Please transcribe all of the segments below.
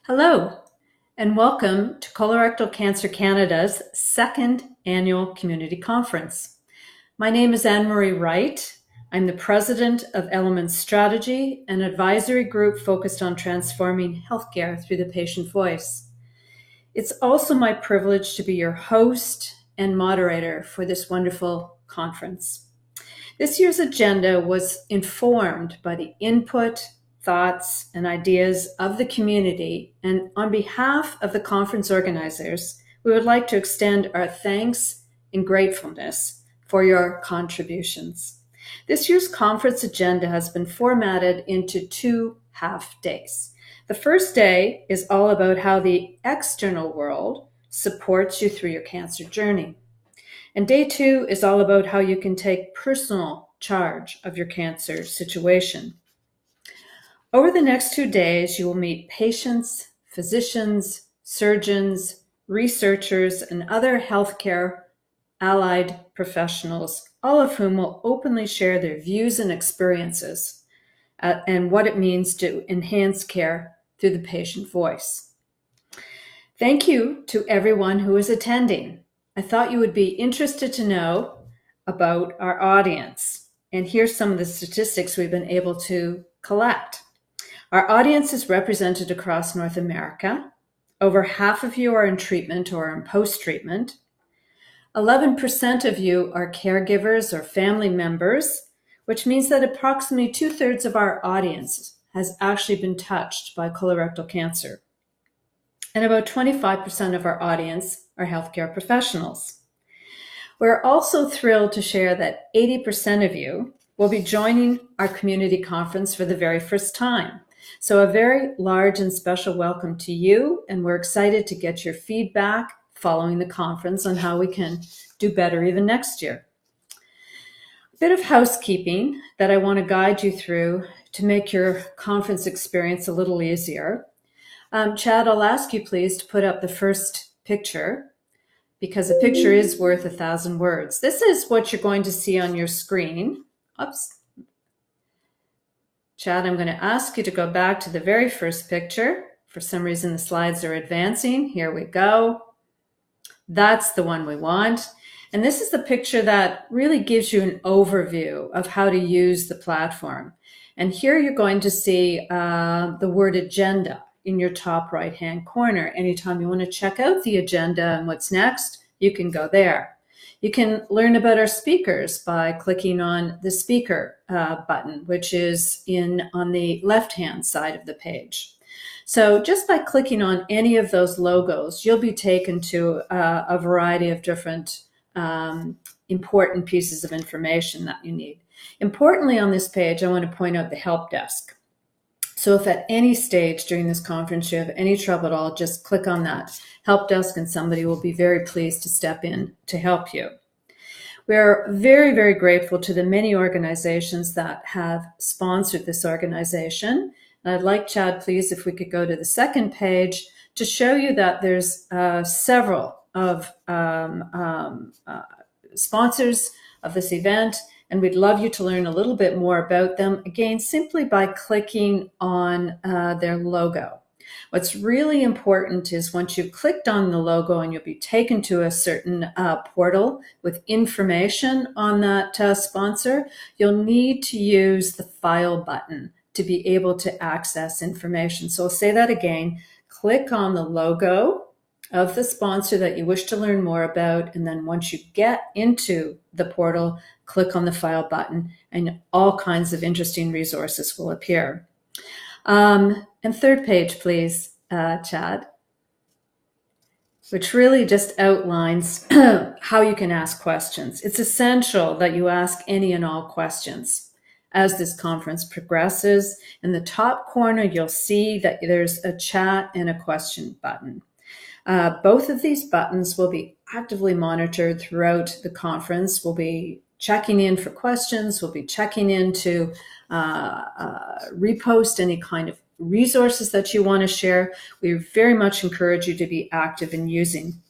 Hello, and welcome to Colorectal Cancer Canada's second annual community conference. My name is Anne-Marie Wright. I'm the president of Element Strategy, an advisory group focused on transforming healthcare through the patient voice. It's also my privilege to be your host and moderator for this wonderful conference. This year's agenda was informed by the input, thoughts, and ideas of the community, and on behalf of the conference organizers, we would like to extend our thanks and gratefulness for your contributions. This year's conference agenda has been formatted into 2 half days. The first day is all about how the external world supports you through your cancer journey. And day 2 is all about how you can take personal charge of your cancer situation. Over the next 2 days, you will meet patients, physicians, surgeons, researchers, and other healthcare allied professionals, all of whom will openly share their views and experiences and what it means to enhance care through the patient voice. Thank you to everyone who is attending. I thought you would be interested to know about our audience. And here's some of the statistics we've been able to collect. Our audience is represented across North America. Over half of you are in treatment or in post-treatment. 11% of you are caregivers or family members, which means that approximately 2/3 of our audience has actually been touched by colorectal cancer. And about 25% of our audience are healthcare professionals. We're also thrilled to share that 80% of you will be joining our community conference for the very first time. So a very large and special welcome to you, and we're excited to get your feedback following the conference on how we can do better even next year. A bit of housekeeping that I want to guide you through to make your conference experience a little easier. Chad, I'll ask you please to put up the first picture, because a picture is worth 1,000 words. This is what you're going to see on your screen. Oops. Chad, I'm going to ask you to go back to the very first picture. For some reason, the slides are advancing. Here we go. That's the one we want. And this is the picture that really gives you an overview of how to use the platform. And here you're going to see the word agenda in your top right-hand corner. Anytime you want to check out the agenda and what's next, you can go there. You can learn about our speakers by clicking on the speaker button, which is on the left-hand side of the page. So just by clicking on any of those logos, you'll be taken to a variety of different important pieces of information that you need. Importantly on this page, I want to point out the help desk. So if at any stage during this conference you have any trouble at all, just click on that help desk and somebody will be very pleased to step in to help you. We're very, very grateful to the many organizations that have sponsored this organization. And I'd like, Chad, please, if we could go to the second page to show you that there's several of sponsors of this event, and we'd love you to learn a little bit more about them, again, simply by clicking on their logo. What's really important is once you've clicked on the logo and you'll be taken to a certain portal with information on that sponsor, you'll need to use the file button to be able to access information. So I'll say that again, click on the logo of the sponsor that you wish to learn more about, and then once you get into the portal, click on the file button and all kinds of interesting resources will appear. And third page, please, Chad, which really just outlines how you can ask questions. It's essential that you ask any and all questions as this conference progresses. In the top corner, you'll see that there's a chat and a question button. Both of these buttons will be actively monitored throughout the conference. We'll be checking in for questions. We'll be checking in to repost any kind of resources that you want to share. We very much encourage you to be active in using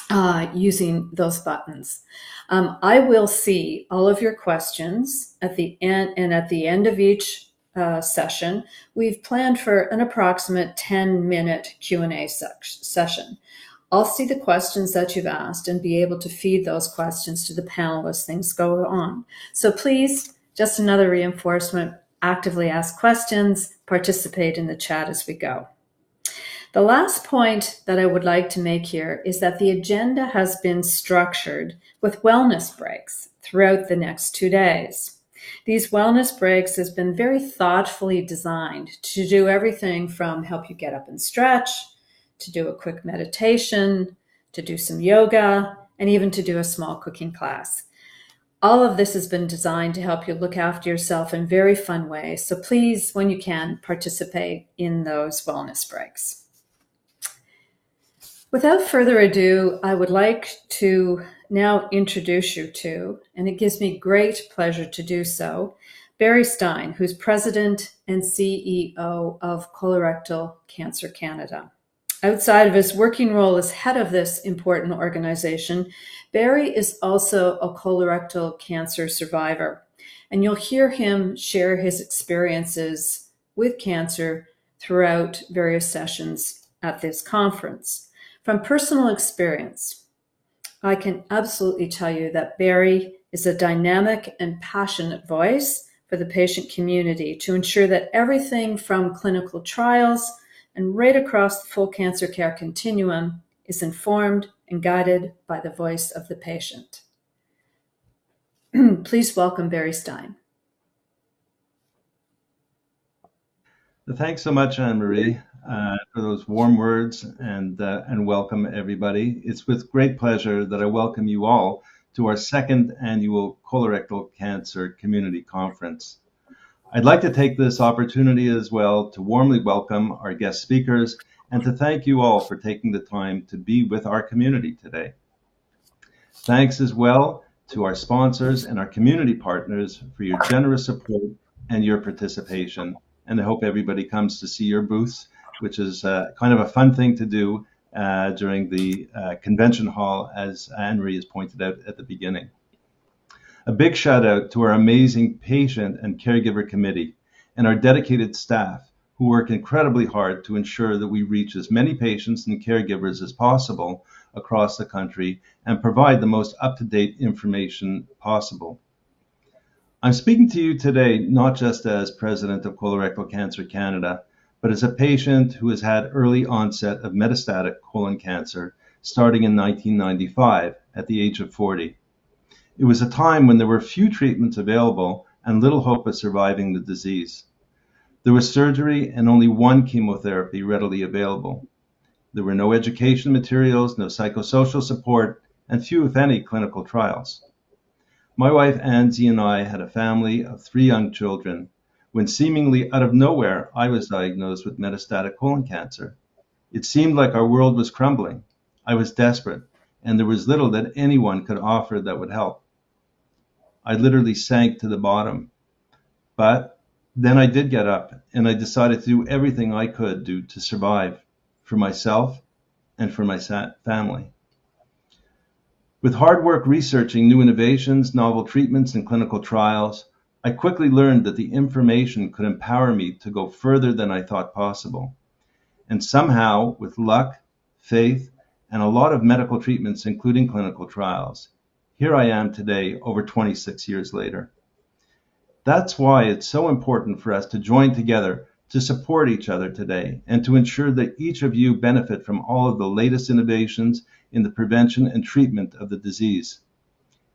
those buttons. I will see all of your questions at the end, and at the end of each session, we've planned for an approximate 10-minute Q&A session. I'll see the questions that you've asked and be able to feed those questions to the panel as things go on. So please, just another reinforcement, actively ask questions, participate in the chat as we go. The last point that I would like to make here is that the agenda has been structured with wellness breaks throughout the next 2 days. These wellness breaks has been very thoughtfully designed to do everything from help you get up and stretch, to do a quick meditation, to do some yoga, and even to do a small cooking class. All of this has been designed to help you look after yourself in very fun ways. So please, when you can, participate in those wellness breaks. Without further ado, I would like to now introduce you to, and it gives me great pleasure to do so, Barry Stein, who's President and CEO of Colorectal Cancer Canada. Outside of his working role as head of this important organization, Barry is also a colorectal cancer survivor, and you'll hear him share his experiences with cancer throughout various sessions at this conference. From personal experience, I can absolutely tell you that Barry is a dynamic and passionate voice for the patient community to ensure that everything from clinical trials and right across the full cancer care continuum is informed and guided by the voice of the patient. Please welcome Barry Stein. Thanks so much, Anne-Marie, for those warm words and welcome everybody. It's with great pleasure that I welcome you all to our second annual Colorectal Cancer Community Conference. I'd like to take this opportunity as well to warmly welcome our guest speakers and to thank you all for taking the time to be with our community today. Thanks as well to our sponsors and our community partners for your generous support and your participation. And I hope everybody comes to see your booths, which is kind of a fun thing to do during the convention hall, as Anne-Marie has pointed out at the beginning. A big shout out to our amazing patient and caregiver committee and our dedicated staff who work incredibly hard to ensure that we reach as many patients and caregivers as possible across the country and provide the most up-to-date information possible. I'm speaking to you today not just as president of Colorectal Cancer Canada, but as a patient who has had early onset of metastatic colon cancer starting in 1995 at the age of 40. It was a time when there were few treatments available and little hope of surviving the disease. There was surgery and only one chemotherapy readily available. There were no education materials, no psychosocial support, and few, if any, clinical trials. My wife Angie and I had a family of 3 young children when seemingly out of nowhere I was diagnosed with metastatic colon cancer. It seemed like our world was crumbling. I was desperate, and there was little that anyone could offer that would help. I literally sank to the bottom. But then I did get up, and I decided to do everything I could do to survive for myself and for my family. With hard work researching new innovations, novel treatments, and clinical trials, I quickly learned that the information could empower me to go further than I thought possible. And somehow, with luck, faith, and a lot of medical treatments, including clinical trials, here I am today, over 26 years later. That's why it's so important for us to join together to support each other today and to ensure that each of you benefit from all of the latest innovations in the prevention and treatment of the disease.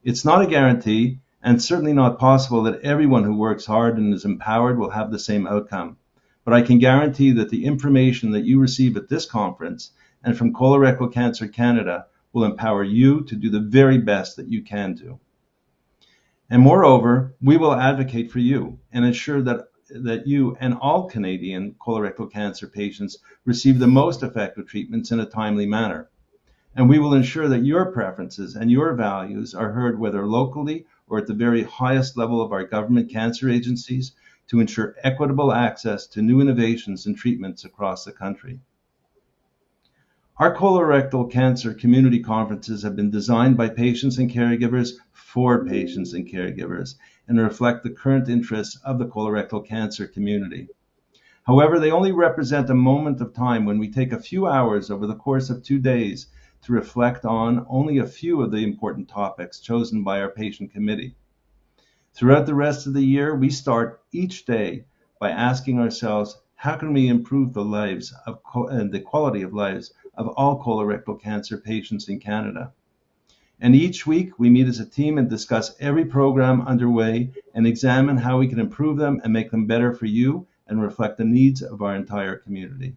It's not a guarantee, and certainly not possible that everyone who works hard and is empowered will have the same outcome. But I can guarantee that the information that you receive at this conference and from Colorectal Cancer Canada will empower you to do the very best that you can do. And moreover, we will advocate for you and ensure that you and all Canadian colorectal cancer patients receive the most effective treatments in a timely manner. And we will ensure that your preferences and your values are heard whether locally or at the very highest level of our government cancer agencies to ensure equitable access to new innovations and treatments across the country. Our colorectal cancer community conferences have been designed by patients and caregivers for patients and caregivers and reflect the current interests of the colorectal cancer community. However, they only represent a moment of time when we take a few hours over the course of 2 days to reflect on only a few of the important topics chosen by our patient committee. Throughout the rest of the year, we start each day by asking ourselves, how can we improve the lives of and the quality of lives of all colorectal cancer patients in Canada? And each week we meet as a team and discuss every program underway and examine how we can improve them and make them better for you and reflect the needs of our entire community.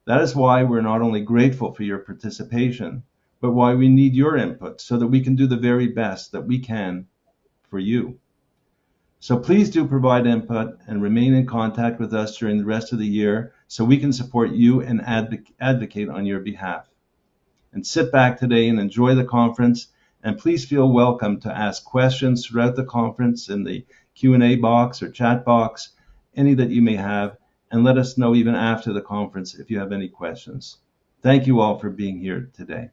That is why we're not only grateful for your participation, but why we need your input so that we can do the very best that we can for you. So please do provide input and remain in contact with us during the rest of the year so we can support you and advocate on your behalf. And sit back today and enjoy the conference, and please feel welcome to ask questions throughout the conference in the Q&A box or chat box, any that you may have, and let us know even after the conference if you have any questions. Thank you all for being here today.